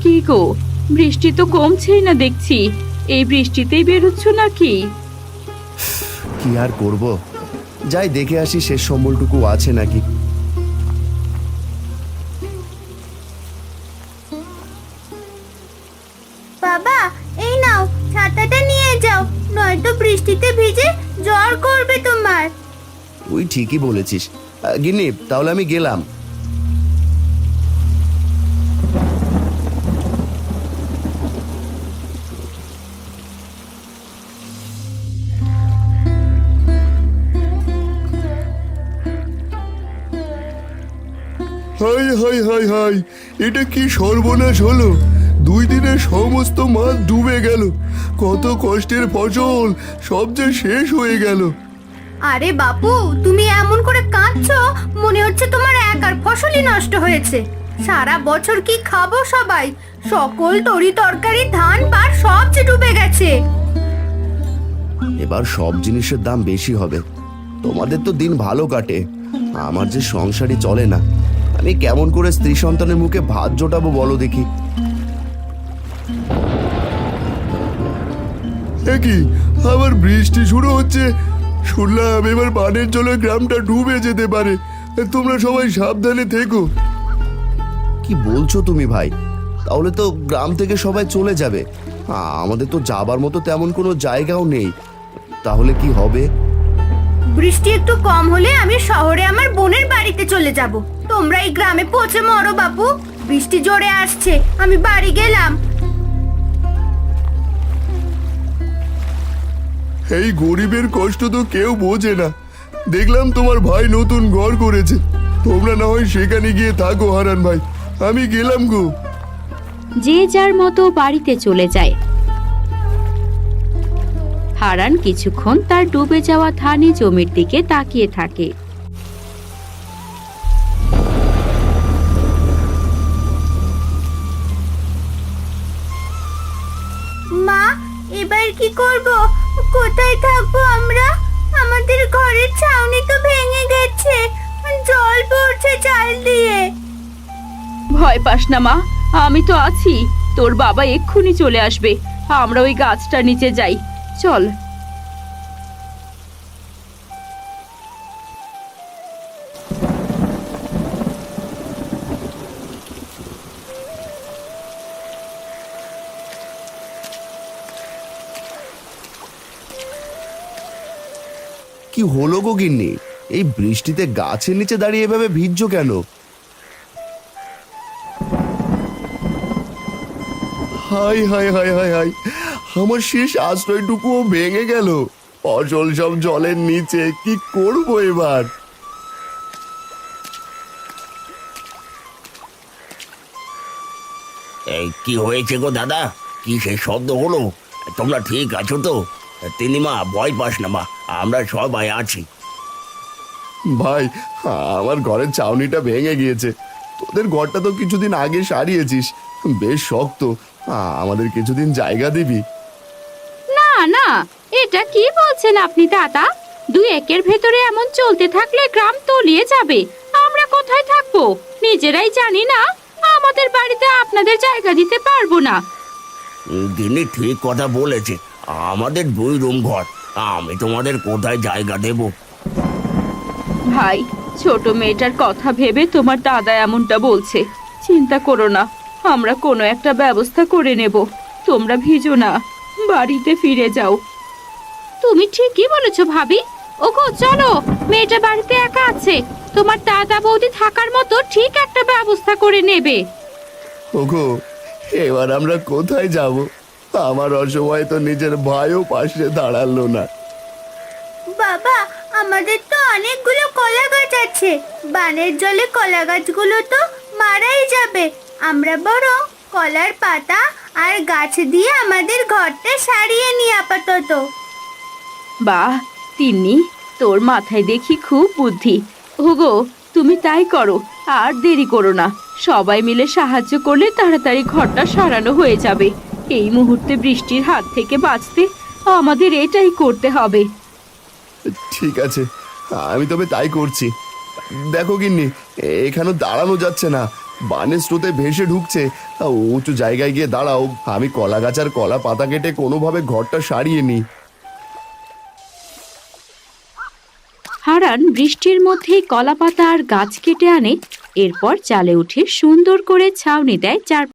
কি গো, বৃষ্টি তো কমছেই না দেখছি। এই বৃষ্টিতেই বেরোচ্ছ নাকি? কি আর করব, যাই দেখে আসি শেষ সম্বলটুকু আছে নাকি। বাবা, এই নাও, ছাতাটা নিয়ে যাও, নয়তো বৃষ্টিতে ভিজে জ্বর করবে তোমার। তুই ঠিকই বলেছিস। গিন্নি, তাহলে আমি গেলাম। হাই হাই হাই হাই, এটা কি সর্বনাশ হলো! 2 দিনের সমস্ত মাছ ডুবে গেল। কত কষ্টের ফসল সব যে শেষ হয়ে গেল। আরে বাপু, তুমি এমন করে কাঁদছো, মনে হচ্ছে তোমার একার ফসলই নষ্ট হয়েছে। সারা বছর কি খাবো সবাই? সকল তরি তরকারি, ধান পাট সব যে ডুবে গেছে। এবার সব জিনিসের দাম বেশি হবে। তোমাদের তো দিন ভালো কাটে, আমার যে সংসারই চলে না। আমি কেমন করে স্ত্রী সন্তানের মুখে ভাত জোটাবো বলো দেখি। কি আবার বৃষ্টি শুরু হচ্ছে? শুনলাম এবার বানের জলে গ্রামটা ডুবে যেতে পারে। তোমরা সবাই সাবধানে থেকো। কি বলছো তুমি ভাই? তাহলে তো গ্রাম থেকে সবাই চলে যাবে। আমাদের তো যাবার মতো তেমন কোনো জায়গাও নেই। তাহলে কি হবে? বৃষ্টি একটু কম হলে আমি শহরে আমার বোনের বাড়িতে চলে যাব। তোমরা এই গ্রামে পচে মরো বাপু। বৃষ্টি জোরে আসছে, আমি বাড়ি গেলাম। এই গরিবের কষ্ট তো কেউ বোঝে না। দেখলাম তোমার ভাই নতুন ঘর করেছে, তোমরা না হয় সেখানে গিয়ে থাকো হারান ভাই। আমি গেলাম গো। যে যার মতো বাড়িতে চলে যায়। হারান কিছুক্ষণ তার ডুবে যাওয়া ধানি জমির দিকে তাকিয়ে থাকে। মা, এবার কি করব? কোথায় থাকবো আমরা? আমাদের ঘরের ছাউনি তো ভেঙে গেছে, জল পড়ছে চাল দিয়ে। ভয় পাস না মা, আমি তো আছি। তোর বাবা এক্ষুনি চলে আসবে। আমরা ওই গাছটার নিচে যাই, চল। কি হলো গো গিন্নি? এই বৃষ্টিতে গাছের নিচে দাঁড়িয়ে এভাবে ভিজছো কেন? High high high high high, আমার শেষ আশ্রয়টুকুও ভেঙে গেল। ফসল সব জলের নিচে, কি করবো এবার? এই কি হয়েছে গো দাদা? কি সেই শব্দ হলো? তোমরা ঠিক আছো তো? তিনিমা, ভয় পাস না মা, আমরা সবাই আছি। ভাই, আমার ঘরের ছাউনিটা ভেঙে গিয়েছে। তোদের ঘরটা তো কিছুদিন আগে সারিয়েছিস, বেশ শক্ত। আমাদের কিছুদিন জায়গা দিবি? না না, এটা কি বলছেন আপনি দাদা? 2 একের ভেতরে এমন চলতে থাকলে গ্রাম তলিয়ে যাবে। আমরা কোথায় থাকবো নিজেরাই জানি না। আমাদের বাড়িতে আপনাদের জায়গা দিতে পারবো না। তিনি ঠিক কথা বলেছে, আমাদের 2 রুম ঘর, আমি তোমাদের কোথায় জায়গা দেব? ভাই, ছোট মেয়েটার কথা ভেবে তোমার দাদা এমনটা বলছে। চিন্তা করো না, আমরা কোনো একটা ব্যবস্থা করে নেব। তোমরা ভিজো না, বাড়িতে ফিরে যাও। তুমি ঠিকই বলেছো ভাবি। ওগো চলো, মেয়েটা বাড়িতে একা আছে, তোমার দাদা বৌদি থাকার মতো ঠিক একটা ব্যবস্থা করে নেবে। ওগো, এবার আমরা কোথায় যাব? আমার অসময়ে তো নিজের ভাইও পাশে দাঁড়ালো না। বাবা, আমাদের তো অনেকগুলো কলা গাছ আছে। বানের জলে কলা গাছগুলো তো মারাই যাবে। আমরা বরং কলার পাতা আর গাছ দিয়ে আমাদের ঘরটা সারিয়ে নিই আপাতত। বাহ তিন্নি, তোর মাথায় দেখি খুব বুদ্ধি। ওগো, তুমি তাই করো, আর দেরি করো না। সবাই মিলে সাহায্য করলে তাড়াতাড়ি ঘরটা সারানো হয়ে যাবে। এই মুহূর্তে বৃষ্টির হাত থেকে বাঁচতে আমাদের এটাই করতে হবে। ঠিক আছে, আমি তবে তাই করছি। দেখো গিন্নি, এখানে দাঁড়ানো যাচ্ছে না, বানের স্রোতে ভেসে ঢুকছে। উঁচু জায়গায় গিয়ে দাঁড়াও, আমি কলা গাছ আর কলা পাতা কেটে কোনোভাবে ঘরটা সারিয়ে নিই। হারান বৃষ্টির মধ্যেই কলাপাতা আর গাছ কেটে আনে। এরপর চালে উঠে সুন্দর করে ছাউনি দেয় চার